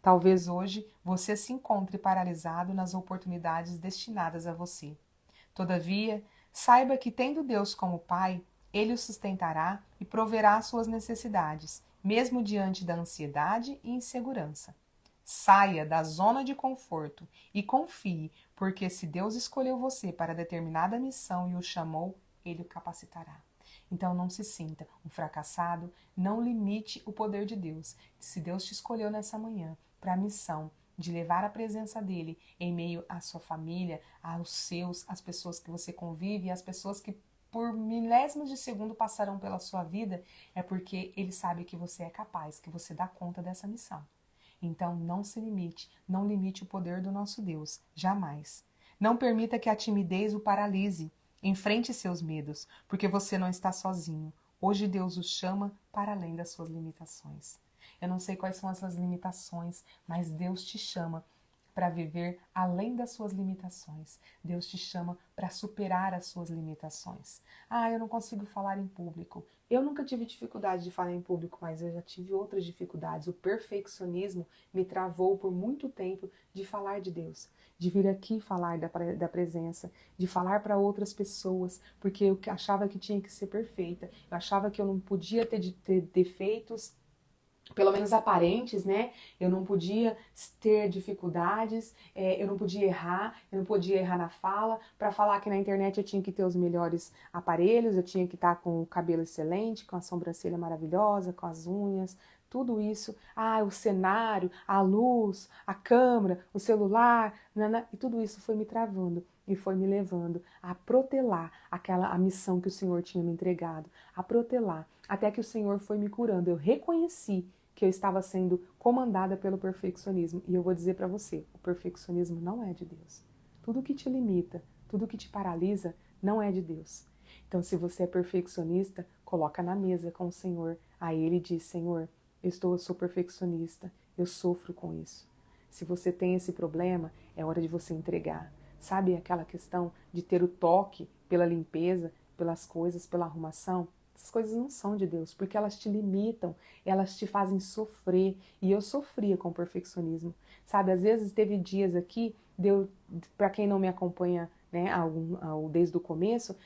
Talvez hoje você se encontre paralisado nas oportunidades destinadas a você. Todavia, saiba que, tendo Deus como Pai, Ele o sustentará e proverá as suas necessidades, mesmo diante da ansiedade e insegurança. Saia da zona de conforto e confie, porque se Deus escolheu você para determinada missão e o chamou, Ele o capacitará. Então não se sinta um fracassado, não limite o poder de Deus. Se Deus te escolheu nessa manhã para a missão de levar a presença dele em meio à sua família, aos seus, às pessoas que você convive e às pessoas que por milésimos de segundo passarão pela sua vida, é porque ele sabe que você é capaz, que você dá conta dessa missão. Então não se limite, não limite o poder do nosso Deus, jamais. Não permita que a timidez o paralise. Enfrente seus medos, porque você não está sozinho. Hoje Deus o chama para além das suas limitações. Eu não sei quais são essas limitações, mas Deus te chama para viver além das suas limitações. Deus te chama para superar as suas limitações. Ah, eu não consigo falar em público. Eu nunca tive dificuldade de falar em público, mas eu já tive outras dificuldades. O perfeccionismo me travou por muito tempo de falar de Deus, de vir aqui falar da presença, de falar para outras pessoas, porque eu achava que tinha que ser perfeita. Eu achava que eu não podia ter defeitos, pelo menos aparentes, né? Eu não podia ter dificuldades, eu não podia errar na fala. Para falar que na internet eu tinha que ter os melhores aparelhos, eu tinha que estar com o cabelo excelente, com a sobrancelha maravilhosa, com as unhas, tudo isso. Ah, o cenário, a luz, a câmera, o celular, e tudo isso foi me travando e foi me levando a protelar a missão que o Senhor tinha me entregado, a protelar, até que o Senhor foi me curando. Eu reconheci que eu estava sendo comandada pelo perfeccionismo. E eu vou dizer para você, o perfeccionismo não é de Deus. Tudo que te limita, tudo que te paralisa, não é de Deus. Então, se você é perfeccionista, coloca na mesa com o Senhor. Aí ele diz, Senhor, eu sou perfeccionista, eu sofro com isso. Se você tem esse problema, é hora de você entregar. Sabe aquela questão de ter o toque pela limpeza, pelas coisas, pela arrumação? Essas coisas não são de Deus, porque elas te limitam, elas te fazem sofrer. E eu sofria com o perfeccionismo. Sabe, às vezes teve dias aqui, para quem não me acompanha, né, desde o começo,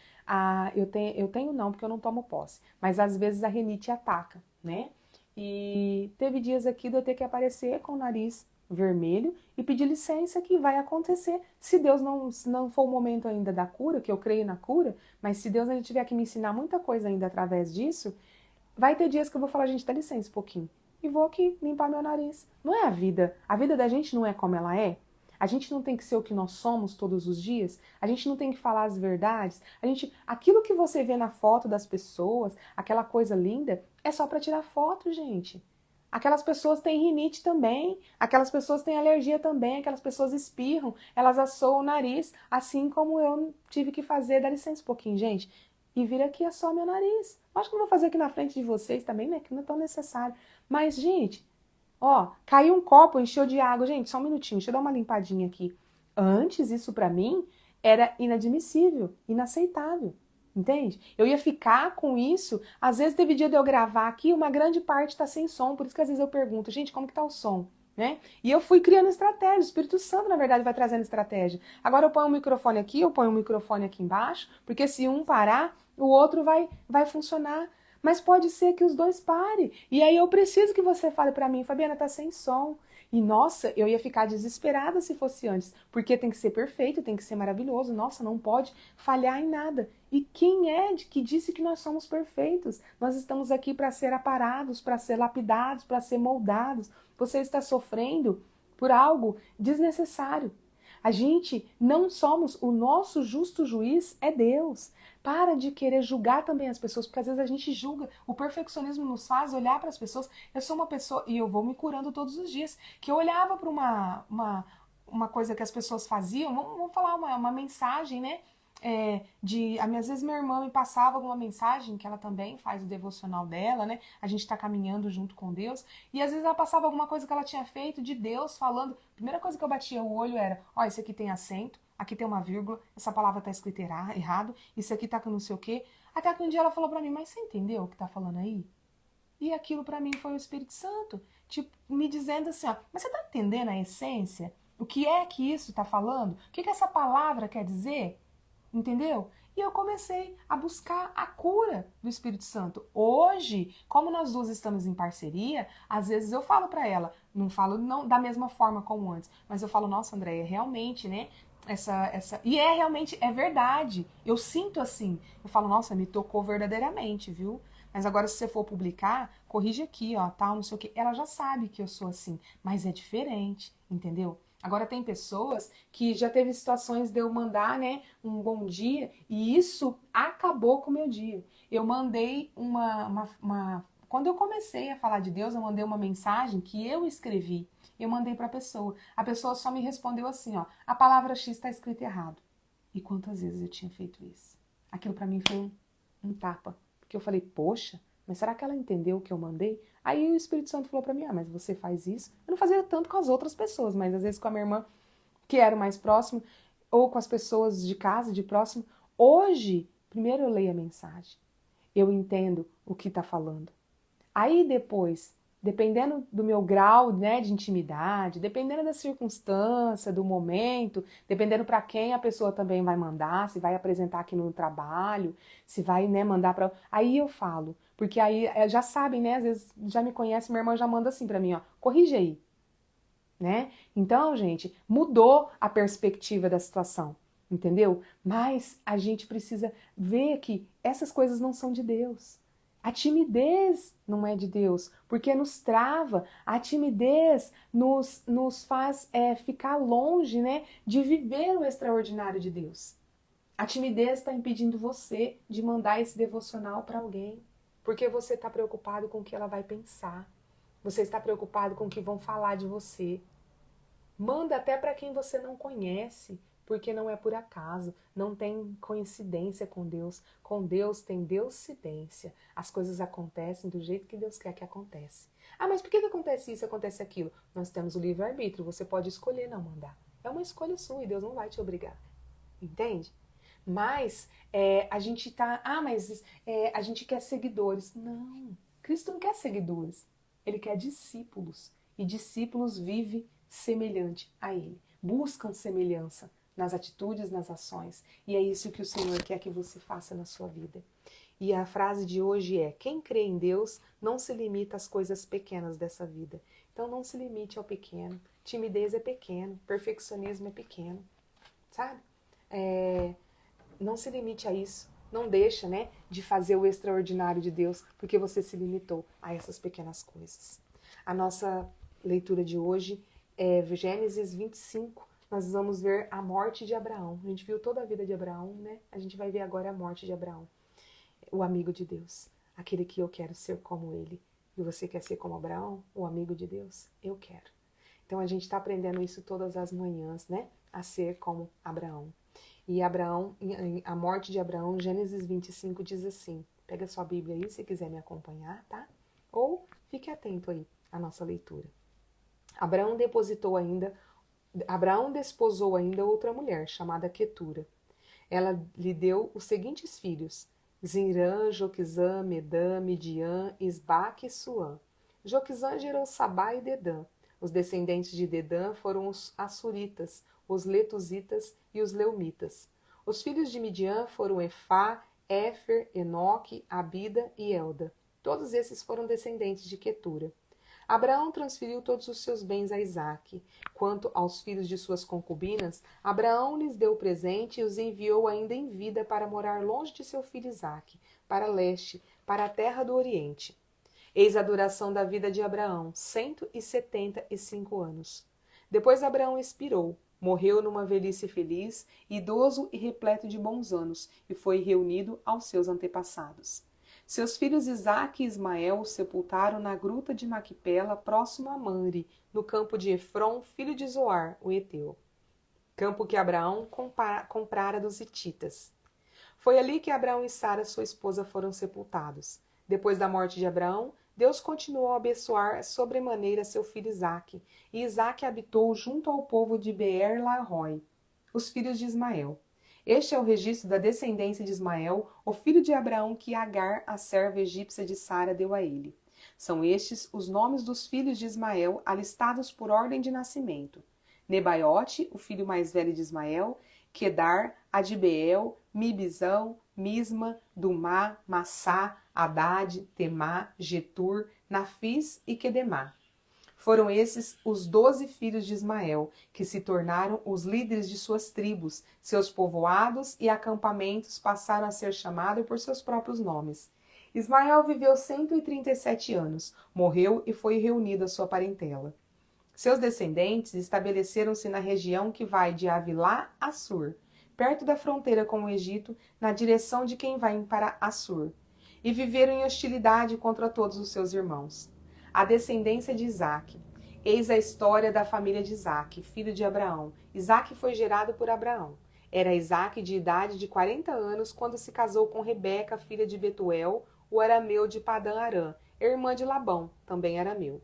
eu tenho não, porque eu não tomo posse, mas às vezes a rinite ataca, né? E teve dias aqui de eu ter que aparecer com o nariz vermelho e pedir licença, que vai acontecer. Se Deus não for o momento ainda da cura, que eu creio na cura, mas se Deus ainda tiver que me ensinar muita coisa ainda através disso, vai ter dias que eu vou falar, gente, dá licença um pouquinho. E vou aqui limpar meu nariz. Não é a vida. A vida da gente não é como ela é. A gente não tem que ser o que nós somos todos os dias. A gente não tem que falar as verdades. Aquilo que você vê na foto das pessoas, aquela coisa linda, é só para tirar foto, gente. Aquelas pessoas têm rinite também, aquelas pessoas têm alergia também, aquelas pessoas espirram, elas assoam o nariz, assim como eu tive que fazer. Dá licença um pouquinho, gente. E vir aqui assó meu nariz. Acho que eu vou fazer aqui na frente de vocês também, né? Que não é tão necessário. Mas, gente, ó, caiu um copo, encheu de água. Gente, só um minutinho, deixa eu dar uma limpadinha aqui. Antes, isso pra mim era inadmissível, inaceitável. Entende? Eu ia ficar com isso. Às vezes teve dia de eu gravar aqui, uma grande parte tá sem som. Por isso que às vezes eu pergunto, gente, como que tá o som? Né? E eu fui criando estratégia. O Espírito Santo, na verdade, vai trazendo estratégia. Agora eu ponho um microfone aqui, eu ponho um microfone aqui embaixo, porque se um parar, o outro vai funcionar. Mas pode ser que os dois parem. E aí eu preciso que você fale pra mim, Fabiana, tá sem som. E nossa, eu ia ficar desesperada se fosse antes, porque tem que ser perfeito, tem que ser maravilhoso, nossa, não pode falhar em nada. E quem é que disse que nós somos perfeitos? Nós estamos aqui para ser aparados, para ser lapidados, para ser moldados. Você está sofrendo por algo desnecessário. A gente não somos, o nosso justo juiz é Deus. Para de querer julgar também as pessoas, porque às vezes a gente julga. O perfeccionismo nos faz olhar para as pessoas. Eu sou uma pessoa, e eu vou me curando todos os dias, que eu olhava para uma coisa que as pessoas faziam, vamos falar uma mensagem, né? Às vezes minha irmã me passava alguma mensagem, que ela também faz o devocional dela, né? A gente tá caminhando junto com Deus, e às vezes ela passava alguma coisa que ela tinha feito de Deus falando. A primeira coisa que eu batia o olho era: ó, esse aqui tem acento, aqui tem uma vírgula, essa palavra tá escrita errado, isso aqui tá com não sei o quê. Até que um dia ela falou pra mim: mas você entendeu o que tá falando aí? E aquilo pra mim foi o Espírito Santo, tipo, me dizendo assim, ó, mas você tá entendendo a essência? O que é que isso tá falando? O que essa palavra quer dizer? Entendeu? E eu comecei a buscar a cura do Espírito Santo. Hoje, como nós duas estamos em parceria, às vezes eu falo para ela, não falo não da mesma forma como antes, mas eu falo: nossa, Andréia, realmente, né? E realmente é verdade. Eu sinto assim. Eu falo: nossa, me tocou verdadeiramente, viu? Mas agora, se você for publicar, corrige aqui, ó, tal, não sei o quê. Ela já sabe que eu sou assim, mas é diferente, entendeu? Agora tem pessoas que já teve situações de eu mandar, né, um bom dia, e isso acabou com o meu dia. Eu mandei quando eu comecei a falar de Deus, eu mandei uma mensagem que eu escrevi. Eu mandei para a pessoa. A pessoa só me respondeu assim, ó: a palavra X está escrita errado. E quantas vezes eu tinha feito isso? Aquilo para mim foi um tapa. Porque eu falei: poxa, mas será que ela entendeu o que eu mandei? Aí o Espírito Santo falou pra mim: ah, mas você faz isso? Eu não fazia tanto com as outras pessoas, mas às vezes com a minha irmã, que era o mais próximo, ou com as pessoas de casa, de próximo. Hoje, primeiro eu leio a mensagem, eu entendo o que tá falando. Aí depois, dependendo do meu grau, né, de intimidade, dependendo da circunstância, do momento, dependendo para quem a pessoa também vai mandar, se vai apresentar aqui no trabalho, se vai, né, mandar para, aí eu falo, porque aí já sabem, né, às vezes já me conhecem, minha irmã já manda assim para mim, ó: corrige aí, né? Então, gente, mudou a perspectiva da situação, entendeu? Mas a gente precisa ver que essas coisas não são de Deus. A timidez não é de Deus, porque nos trava. A timidez nos faz ficar longe, né, de viver o extraordinário de Deus. A timidez está impedindo você de mandar esse devocional para alguém, porque você está preocupado com o que ela vai pensar. Você está preocupado com o que vão falar de você. Manda até para quem você não conhece, porque não é por acaso, não tem coincidência com Deus. Com Deus tem deusidência. As coisas acontecem do jeito que Deus quer que aconteça. Ah, mas por que acontece isso, acontece aquilo? Nós temos o livre-arbítrio, você pode escolher não mandar. É uma escolha sua e Deus não vai te obrigar. Entende? Mas a gente tá. Ah, mas a gente quer seguidores. Não. Cristo não quer seguidores. Ele quer discípulos. E discípulos vivem semelhante a Ele. Buscam semelhança nas atitudes, nas ações. E é isso que o Senhor quer que você faça na sua vida. E a frase de hoje é: quem crê em Deus não se limita às coisas pequenas dessa vida. Então não se limite ao pequeno. Timidez é pequeno, perfeccionismo é pequeno, sabe? Não se limite a isso. Não deixa, né, de fazer o extraordinário de Deus, porque você se limitou a essas pequenas coisas. A nossa leitura de hoje é Gênesis 25. Nós vamos ver a morte de Abraão. A gente viu toda a vida de Abraão, né? A gente vai ver agora a morte de Abraão, o amigo de Deus, aquele que eu quero ser como ele. E você quer ser como Abraão, o amigo de Deus? Eu quero. Então a gente está aprendendo isso todas as manhãs, né? A ser como Abraão. E Abraão, a morte de Abraão, Gênesis 25 diz assim: pega sua Bíblia aí se quiser me acompanhar, tá? Ou fique atento aí à nossa leitura. Abraão desposou ainda outra mulher, chamada Quetura. Ela lhe deu os seguintes filhos: Zinrã, Joquizã, Medã, Midian, Isbaque e Suã. Joquizã gerou Sabá e Dedã. Os descendentes de Dedã foram os Assuritas, os Letuzitas e os Leumitas. Os filhos de Midian foram Efá, Éfer, Enoque, Abida e Elda. Todos esses foram descendentes de Quetura. Abraão transferiu todos os seus bens a Isaque. Quanto aos filhos de suas concubinas, Abraão lhes deu presente e os enviou ainda em vida para morar longe de seu filho Isaque, para leste, para a terra do Oriente. Eis a duração da vida de Abraão, 175 anos. Depois Abraão expirou, morreu numa velhice feliz, idoso e repleto de bons anos, e foi reunido aos seus antepassados. Seus filhos Isaque e Ismael o sepultaram na gruta de Maquipela, próximo a Mamre, no campo de Efron, filho de Zoar, o Heteu, campo que Abraão comprara dos hititas. Foi ali que Abraão e Sara, sua esposa, foram sepultados. Depois da morte de Abraão, Deus continuou a abençoar sobremaneira seu filho Isaque, e Isaque habitou junto ao povo de Beer-Lahai, os filhos de Ismael. Este é o registro da descendência de Ismael, o filho de Abraão que Agar, a serva egípcia de Sara, deu a ele. São estes os nomes dos filhos de Ismael, alistados por ordem de nascimento: Nebaiote, o filho mais velho de Ismael, Quedar, Adibeel, Mibizão, Misma, Dumá, Massá, Haddad, Temá, Getur, Nafis e Quedemá. Foram esses os 12 filhos de Ismael, que se tornaram os líderes de suas tribos, seus povoados e acampamentos passaram a ser chamados por seus próprios nomes. Ismael viveu 137 anos, morreu e foi reunido à sua parentela. Seus descendentes estabeleceram-se na região que vai de Avilá a Sur, perto da fronteira com o Egito, na direção de quem vai para Assur, e viveram em hostilidade contra todos os seus irmãos. A descendência de Isaque. Eis a história da família de Isaque, filho de Abraão. Isaque foi gerado por Abraão. Era Isaque de idade de 40 anos quando se casou com Rebeca, filha de Betuel, o arameu de Padã Arã, irmã de Labão, também arameu.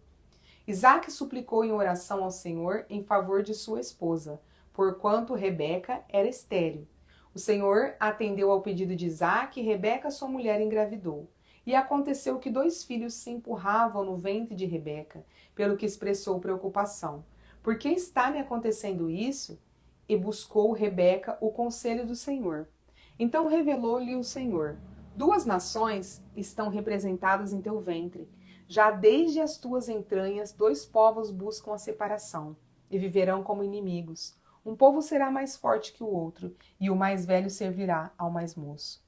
Isaque suplicou em oração ao Senhor em favor de sua esposa, porquanto Rebeca era estéril. O Senhor atendeu ao pedido de Isaque e Rebeca, sua mulher, engravidou. E aconteceu que 2 filhos se empurravam no ventre de Rebeca, pelo que expressou preocupação. Por que está me acontecendo isso? E buscou Rebeca o conselho do Senhor. Então revelou-lhe o Senhor: 2 nações estão representadas em teu ventre. Já desde as tuas entranhas 2 povos buscam a separação, e viverão como inimigos. Um povo será mais forte que o outro, e o mais velho servirá ao mais moço.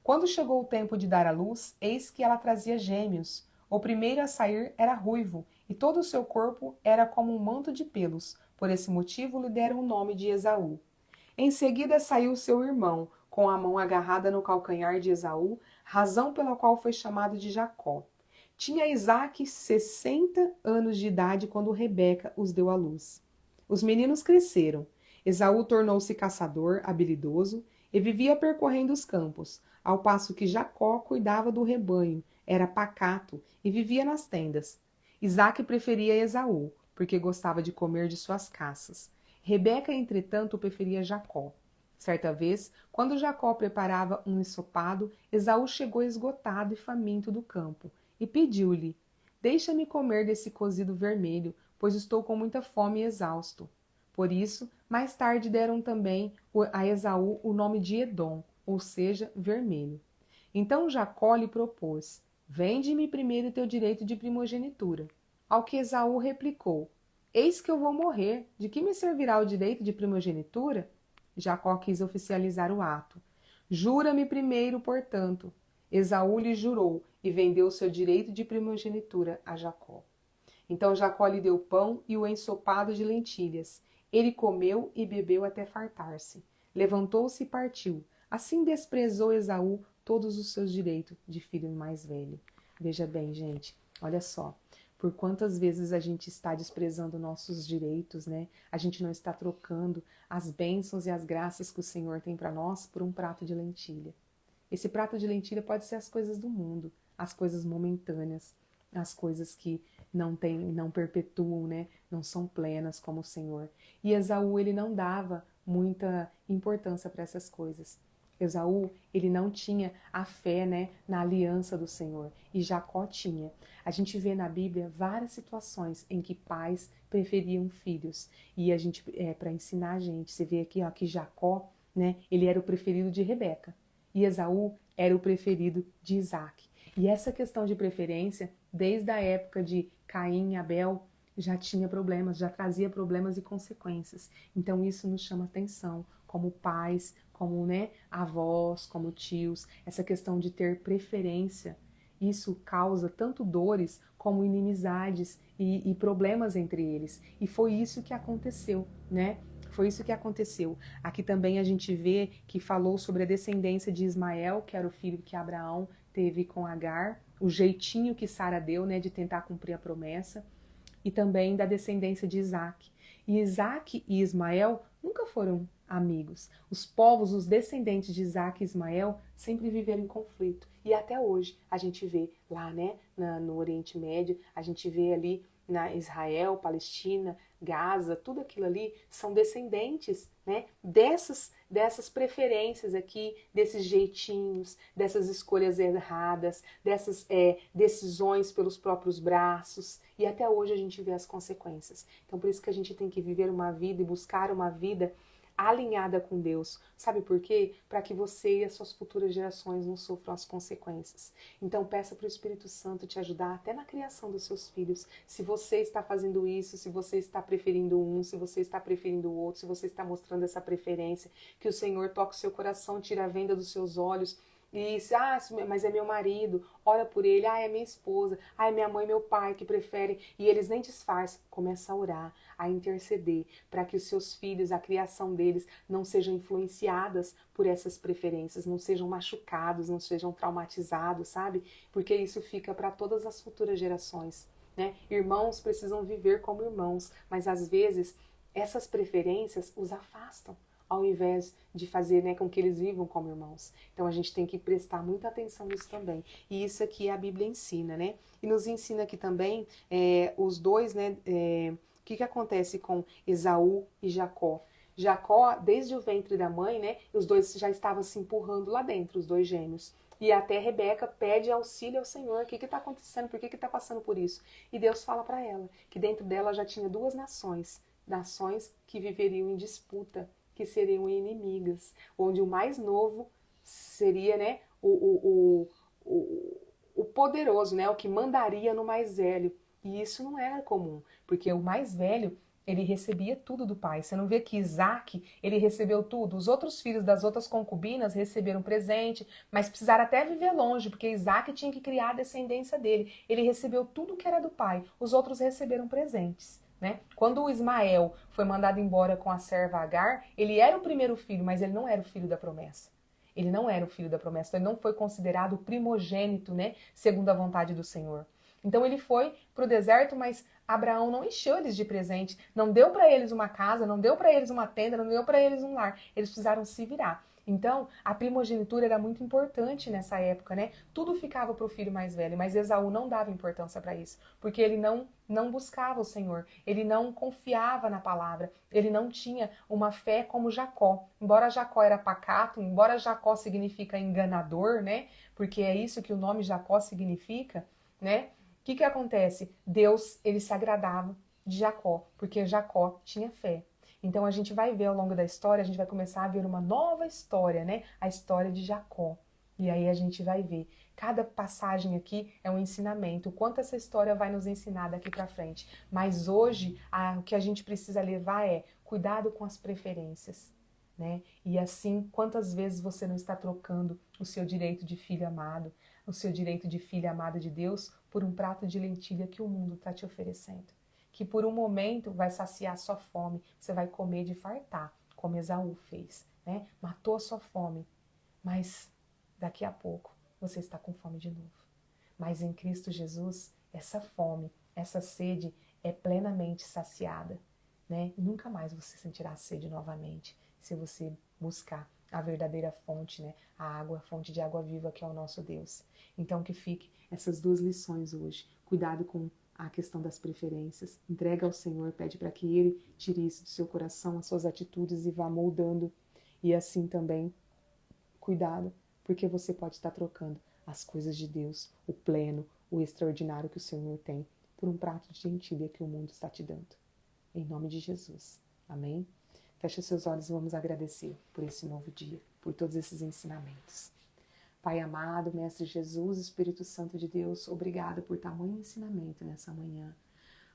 Quando chegou o tempo de dar à luz, eis que ela trazia gêmeos. O primeiro a sair era ruivo, e todo o seu corpo era como um manto de pelos. Por esse motivo lhe deram o nome de Esaú. Em seguida saiu seu irmão, com a mão agarrada no calcanhar de Esaú, razão pela qual foi chamado de Jacó. Tinha Isaque 60 anos de idade quando Rebeca os deu à luz. Os meninos cresceram. Esaú tornou-se caçador habilidoso e vivia percorrendo os campos, ao passo que Jacó cuidava do rebanho, era pacato e vivia nas tendas. Isaque preferia Esaú, porque gostava de comer de suas caças. Rebeca, entretanto, preferia Jacó. Certa vez, quando Jacó preparava um ensopado, Esaú chegou esgotado e faminto do campo, e pediu-lhe: deixa-me comer desse cozido vermelho, pois estou com muita fome e exausto. Por isso, mais tarde deram também a Esaú o nome de Edom, ou seja, vermelho. Então Jacó lhe propôs: vende-me primeiro teu direito de primogenitura. Ao que Esaú replicou: eis que eu vou morrer, de que me servirá o direito de primogenitura? Jacó quis oficializar o ato. Jura-me primeiro, portanto. Esaú lhe jurou e vendeu seu direito de primogenitura a Jacó. Então Jacó lhe deu pão e o ensopado de lentilhas. Ele comeu e bebeu até fartar-se. Levantou-se e partiu. Assim desprezou Esaú todos os seus direitos de filho mais velho. Veja bem, gente, olha só. Por quantas vezes a gente está desprezando nossos direitos, né? A gente não está trocando as bênçãos e as graças que o Senhor tem para nós por um prato de lentilha. Esse prato de lentilha pode ser as coisas do mundo, as coisas momentâneas, as coisas que não perpetuam, né? Não são plenas como o Senhor. E Esaú, ele não dava muita importância para essas coisas. Esaú, ele não tinha a fé, né, na aliança do Senhor, e Jacó tinha. A gente vê na Bíblia várias situações em que pais preferiam filhos, e a gente, para ensinar a gente, você vê aqui, ó, que Jacó, né, ele era o preferido de Rebeca, e Esaú era o preferido de Isaque. E essa questão de preferência, desde a época de Caim e Abel, já tinha problemas, já trazia problemas e consequências. Então isso nos chama atenção, como pais, como avós, como tios, essa questão de ter preferência. Isso causa tanto dores como inimizades e problemas entre eles. E foi isso que aconteceu, né? Foi isso que aconteceu. Aqui também a gente vê que falou sobre a descendência de Ismael, que era o filho que Abraão teve com Agar, o jeitinho que Sara deu, né, de tentar cumprir a promessa, e também da descendência de Isaac. E Isaac e Ismael nunca foram amigos. Os povos, os descendentes de Isaac e Ismael sempre viveram em conflito. E até hoje a gente vê lá, né, no Oriente Médio, a gente vê ali na Israel, Palestina, Gaza, tudo aquilo ali são descendentes, né, dessas preferências aqui, desses jeitinhos, dessas escolhas erradas, dessas decisões pelos próprios braços, e até hoje a gente vê as consequências. Então por isso que a gente tem que viver uma vida e buscar uma vida alinhada com Deus. Sabe por quê? Para que você e as suas futuras gerações não sofram as consequências. Então peça para o Espírito Santo te ajudar até na criação dos seus filhos. Se você está fazendo isso, se você está preferindo um, se você está preferindo o outro, se você está mostrando essa preferência, que o Senhor toque o seu coração, tire a venda dos seus olhos. E mas é meu marido, ora por ele, é minha esposa, é minha mãe, meu pai que preferem, e eles nem disfarçam. Começa a orar, a interceder, para que os seus filhos, a criação deles, não sejam influenciadas por essas preferências, não sejam machucados, não sejam traumatizados, sabe? Porque isso fica para todas as futuras gerações, né? Irmãos precisam viver como irmãos, mas às vezes essas preferências os afastam, ao invés de fazer, né, com que eles vivam como irmãos. Então a gente tem que prestar muita atenção nisso também. E isso aqui a Bíblia ensina, né? E nos ensina aqui também os dois, né? O que acontece com Esaú e Jacó? Jacó, desde o ventre da mãe, né? Os dois já estavam se empurrando lá dentro, os dois gêmeos. E até Rebeca pede auxílio ao Senhor. O que está acontecendo? Por que está passando por isso? E Deus fala para ela que dentro dela já tinha duas nações. Nações que viveriam em disputa, que seriam inimigas, onde o mais novo seria, né, o poderoso, né, o que mandaria no mais velho. E isso não era comum, porque o mais velho, ele recebia tudo do pai. Você não vê que Isaac, ele recebeu tudo? Os outros filhos das outras concubinas receberam presente, mas precisaram até viver longe, porque Isaac tinha que criar a descendência dele. Ele recebeu tudo que era do pai. Os outros receberam presentes. Né? Quando o Ismael foi mandado embora com a serva Agar, ele era o primeiro filho, mas ele não era o filho da promessa. Ele não era o filho da promessa, então ele não foi considerado o primogênito, né? Segundo a vontade do Senhor. Então ele foi para o deserto, mas Abraão não encheu eles de presente, não deu para eles uma casa, não deu para eles uma tenda, não deu para eles um lar. Eles precisaram se virar. Então, a primogenitura era muito importante nessa época, né? Tudo ficava para o filho mais velho, mas Esaú não dava importância para isso, porque ele não buscava o Senhor, ele não confiava na palavra, ele não tinha uma fé como Jacó. Embora Jacó era pacato, embora Jacó significa enganador, né? Porque é isso que o nome Jacó significa, né? O que acontece? Deus, ele se agradava de Jacó, porque Jacó tinha fé. Então a gente vai ver ao longo da história, a gente vai começar a ver uma nova história, né? A história de Jacó. E aí a gente vai ver. Cada passagem aqui é um ensinamento. O quanto essa história vai nos ensinar daqui para frente. Mas hoje, o que a gente precisa levar é cuidado com as preferências, né? E assim, quantas vezes você não está trocando o seu direito de filho amado, o seu direito de filha amada de Deus, por um prato de lentilha que o mundo está te oferecendo? Que por um momento vai saciar sua fome, você vai comer de fartar, como Esaú fez, né? Matou a sua fome, mas daqui a pouco você está com fome de novo. Mas em Cristo Jesus, essa fome, essa sede é plenamente saciada, né? E nunca mais você sentirá sede novamente, se você buscar a verdadeira fonte, né? A fonte de água viva que é o nosso Deus. Então que fique essas duas lições hoje. Cuidado com a questão das preferências. Entrega ao Senhor, pede para que Ele tire isso do seu coração, as suas atitudes e vá moldando. E assim também, cuidado, porque você pode estar trocando as coisas de Deus, o pleno, o extraordinário que o Senhor tem, por um prato de lentilha que o mundo está te dando. Em nome de Jesus. Amém? Feche seus olhos e vamos agradecer por esse novo dia, por todos esses ensinamentos. Pai amado, Mestre Jesus, Espírito Santo de Deus, obrigada por tamanho ensinamento nessa manhã.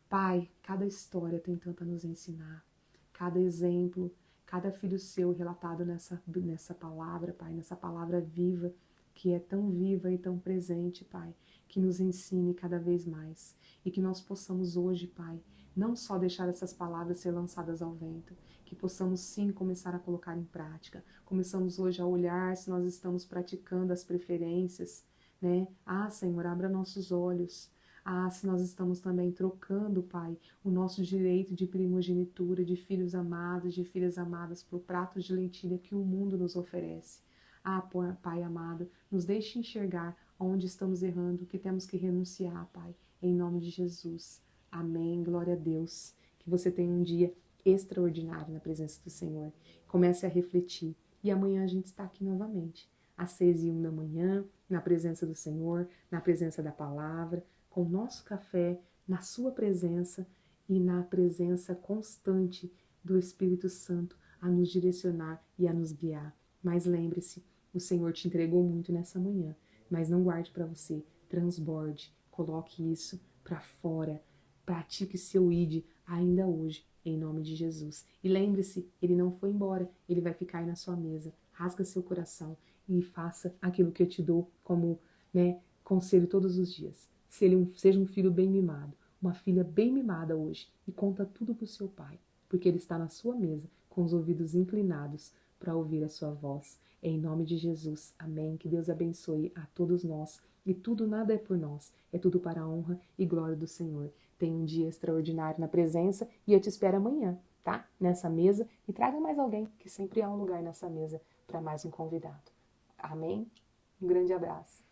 Pai, cada história tem tanto a nos ensinar, cada exemplo, cada filho seu relatado nessa palavra, Pai, nessa palavra viva, que é tão viva e tão presente, Pai, que nos ensine cada vez mais e que nós possamos hoje, Pai, não só deixar essas palavras ser lançadas ao vento, que possamos sim começar a colocar em prática. Começamos hoje a olhar se nós estamos praticando as preferências, né? Ah, Senhor, abra nossos olhos. Ah, se nós estamos também trocando, Pai, o nosso direito de primogenitura, de filhos amados, de filhas amadas, por pratos de lentilha que o mundo nos oferece. Ah, Pai amado, nos deixe enxergar onde estamos errando, que temos que renunciar, Pai, em nome de Jesus. Amém, glória a Deus. Que você tenha um dia extraordinário na presença do Senhor. Comece a refletir. E amanhã a gente está aqui novamente, às 6h01 da manhã, na presença do Senhor, na presença da palavra, com o nosso café, na sua presença e na presença constante do Espírito Santo a nos direcionar e a nos guiar. Mas lembre-se, o Senhor te entregou muito nessa manhã, mas não guarde para você, transborde, coloque isso para fora, pratique seu ide ainda hoje, em nome de Jesus. E lembre-se, ele não foi embora, ele vai ficar aí na sua mesa. Rasga seu coração e faça aquilo que eu te dou como, conselho todos os dias. Seja um filho bem mimado, uma filha bem mimada hoje e conta tudo para o seu pai, porque ele está na sua mesa com os ouvidos inclinados para ouvir a sua voz. Em nome de Jesus, amém. Que Deus abençoe a todos nós. E tudo, nada é por nós, é tudo para a honra e glória do Senhor. Tenha um dia extraordinário na presença e eu te espero amanhã, tá? Nessa mesa, e traga mais alguém, que sempre há um lugar nessa mesa para mais um convidado. Amém? Um grande abraço.